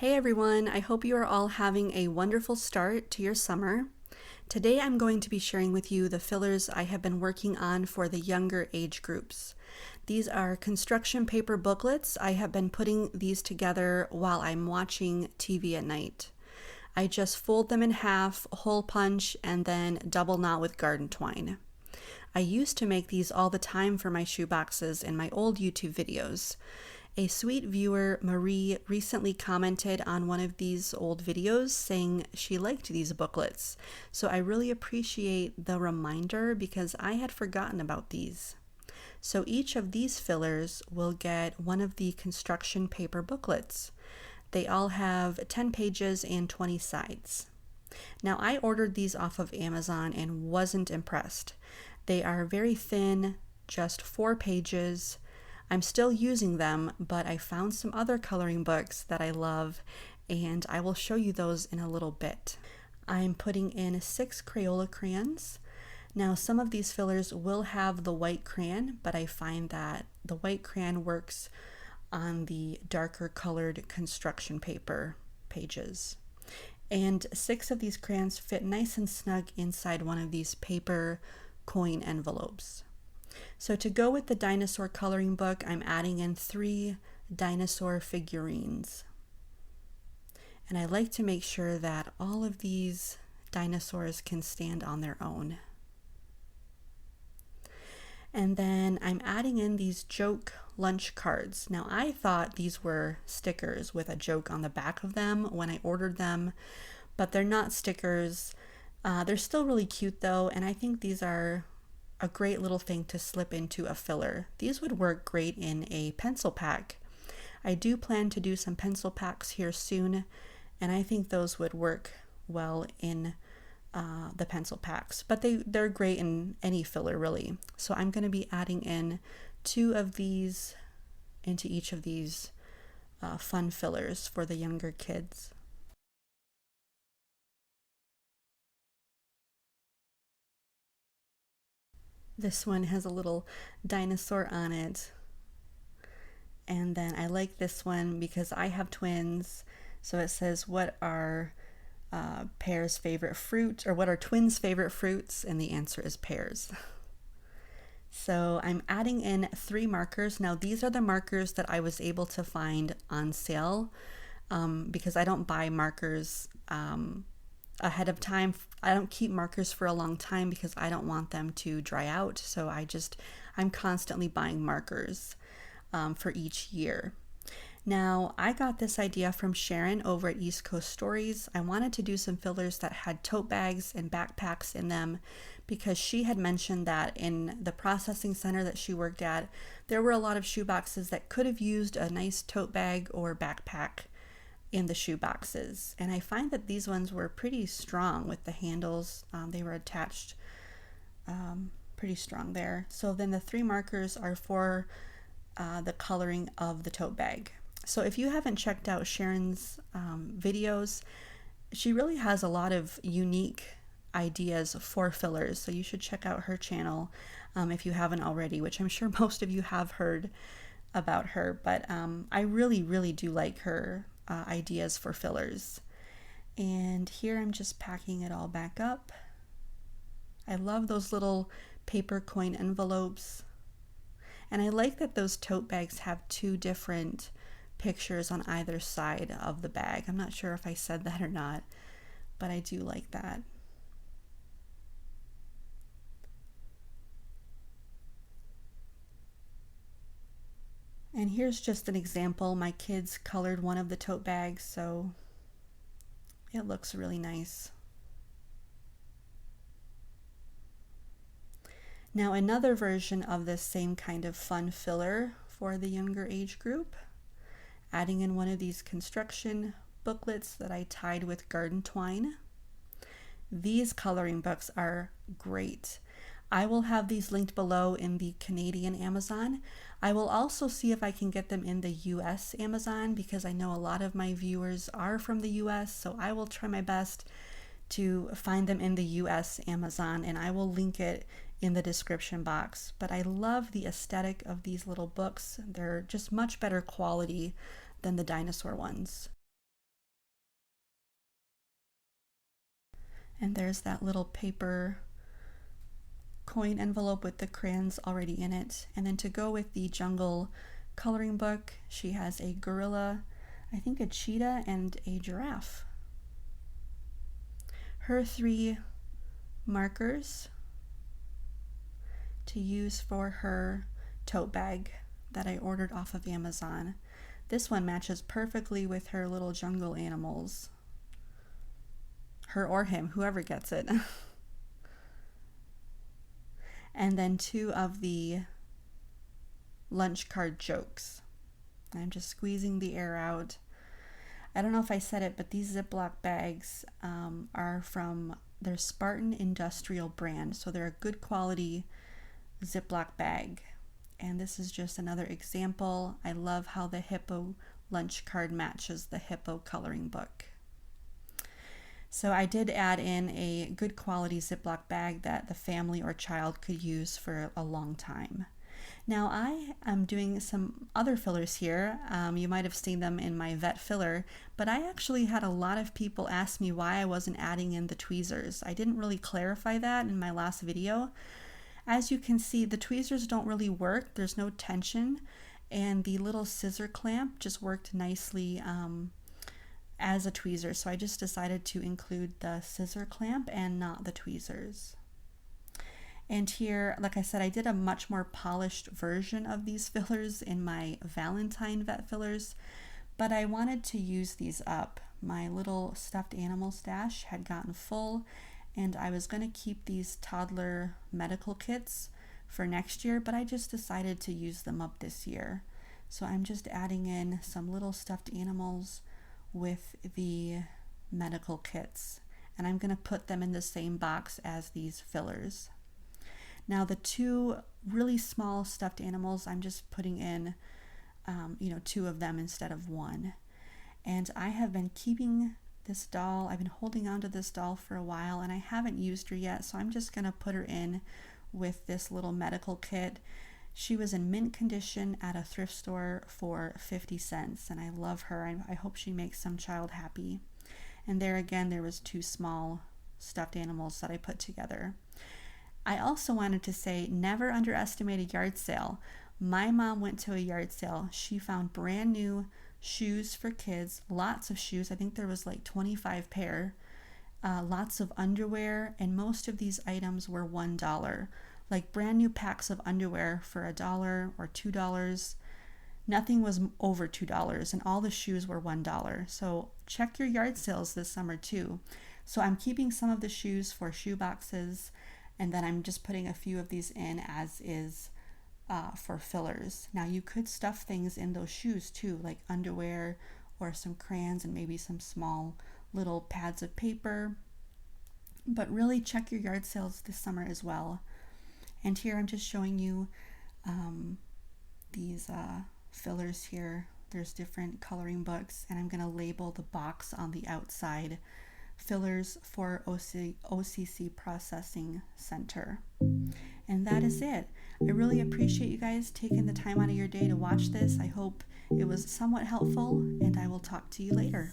Hey everyone, I hope you are all having a wonderful start to your summer. Today I'm going to be sharing with you the fillers I have been working on for the younger age groups. These are construction paper booklets. I have been putting these together while I'm watching TV at night. I just fold them in half, hole punch, and then double knot with garden twine. I used to make these all the time for my shoeboxes in my old YouTube videos. A sweet viewer, Marie, recently commented on one of these old videos saying she liked these booklets. So I really appreciate the reminder because I had forgotten about these. So each of these fillers will get one of the construction paper booklets. They all have 10 pages and 20 sides. Now I ordered these off of Amazon and wasn't impressed. They are very thin, just 4 pages. I'm still using them, but I found some other coloring books that I love, and I will show you those in a little bit. I'm putting in 6 Crayola crayons. Now, some of these fillers will have the white crayon, but I find that the white crayon works on the darker colored construction paper pages. And 6 of these crayons fit nice and snug inside one of these paper coin envelopes. So to go with the dinosaur coloring book, I'm adding in 3 dinosaur figurines. And I like to make sure that all of these dinosaurs can stand on their own. And then I'm adding in these joke lunch cards. Now I thought these were stickers with a joke on the back of them when I ordered them, but they're not stickers. They're still really cute though, and I think these are a great little thing to slip into a filler. These would work great in a pencil pack. I do plan to do some pencil packs here soon, and I think those would work well in the pencil packs, but they're great in any filler really. So I'm going to be adding in 2 of these into each of these fun fillers for the younger kids. This one has a little dinosaur on it. And then I like this one because I have twins. So it says, what are pears' favorite fruit, or what are twins' favorite fruits? And the answer is pears. So I'm adding in 3 markers. Now these are the markers that I was able to find on sale because I don't buy markers ahead of time. I don't keep markers for a long time because I don't want them to dry out. So I'm constantly buying markers for each year. Now I got this idea from Sharon over at East Coast Stories. I wanted to do some fillers that had tote bags and backpacks in them because she had mentioned that in the processing center that she worked at, there were a lot of shoeboxes that could have used a nice tote bag or backpack in the shoe boxes, and I find that these ones were pretty strong with the handles. They were attached pretty strong there. So then the 3 markers are for the coloring of the tote bag. So if you haven't checked out Sharon's videos, she really has a lot of unique ideas for fillers, so you should check out her channel if you haven't already, which I'm sure most of you have heard about her, but I really do like her ideas for fillers. And here I'm just packing it all back up. I love those little paper coin envelopes, and I like that those tote bags have 2 different pictures on either side of the bag. I'm not sure if I said that or not, but I do like that. And here's just an example. My kids colored one of the tote bags, so it looks really nice. Now another version of this same kind of fun filler for the younger age group, adding in one of these construction booklets that I tied with garden twine. These coloring books are great. I will have these linked below in the Canadian Amazon. I will also see if I can get them in the US Amazon because I know a lot of my viewers are from the US, so I will try my best to find them in the US Amazon, and I will link it in the description box. But I love the aesthetic of these little books. They're just much better quality than the dinosaur ones. And there's that little paper coin envelope with the crayons already in it. And then to go with the jungle coloring book, she has a gorilla, I think a cheetah, and a giraffe. Her 3 markers to use for her tote bag that I ordered off of Amazon. This one matches perfectly with her little jungle animals. Her or him, whoever gets it. And then 2 of the lunch card jokes. I'm just squeezing the air out. I don't know if I said it, but these Ziploc bags are from their Spartan Industrial brand. So they're a good quality Ziploc bag. And this is just another example. I love how the hippo lunch card matches the hippo coloring book. So I did add in a good quality Ziploc bag that the family or child could use for a long time. Now I am doing some other fillers here. You might have seen them in my vet filler, but I actually had a lot of people ask me why I wasn't adding in the tweezers. I didn't really clarify that in my last video. As you can see, the tweezers don't really work. There's no tension, and the little scissor clamp just worked nicely as a tweezer. So I just decided to include the scissor clamp and not the tweezers. And here, like I said, I did a much more polished version of these fillers in my Valentine vet fillers, but I wanted to use these up. My little stuffed animal stash had gotten full, and I was going to keep these toddler medical kits for next year, but I just decided to use them up this year. So I'm just adding in some little stuffed animals with the medical kits, and I'm going to put them in the same box as these fillers. Now the 2 really small stuffed animals, I'm just putting in 2 of them instead of 1. And I have been keeping this doll, I've been holding on to this doll for a while, and I haven't used her yet, so I'm just going to put her in with this little medical kit. She was in mint condition at a thrift store for 50 cents, and I love her. I hope she makes some child happy. And there again, there was 2 small stuffed animals that I put together. I also wanted to say, never underestimate a yard sale. My mom went to a yard sale. She found brand new shoes for kids, lots of shoes. I think there was like 25 pair, lots of underwear, and most of these items were $1. Like brand new packs of underwear for $1 or $2. Nothing was over $2, and all the shoes were $1. So check your yard sales this summer too. So I'm keeping some of the shoes for shoe boxes, and then I'm just putting a few of these in as is for fillers. Now you could stuff things in those shoes too, like underwear or some crayons and maybe some small little pads of paper. But really check your yard sales this summer as well. And here I'm just showing you these fillers here. There's different coloring books, and I'm going to label the box on the outside, fillers for OCC Processing Center. And that is it. I really appreciate you guys taking the time out of your day to watch this. I hope it was somewhat helpful, and I will talk to you later.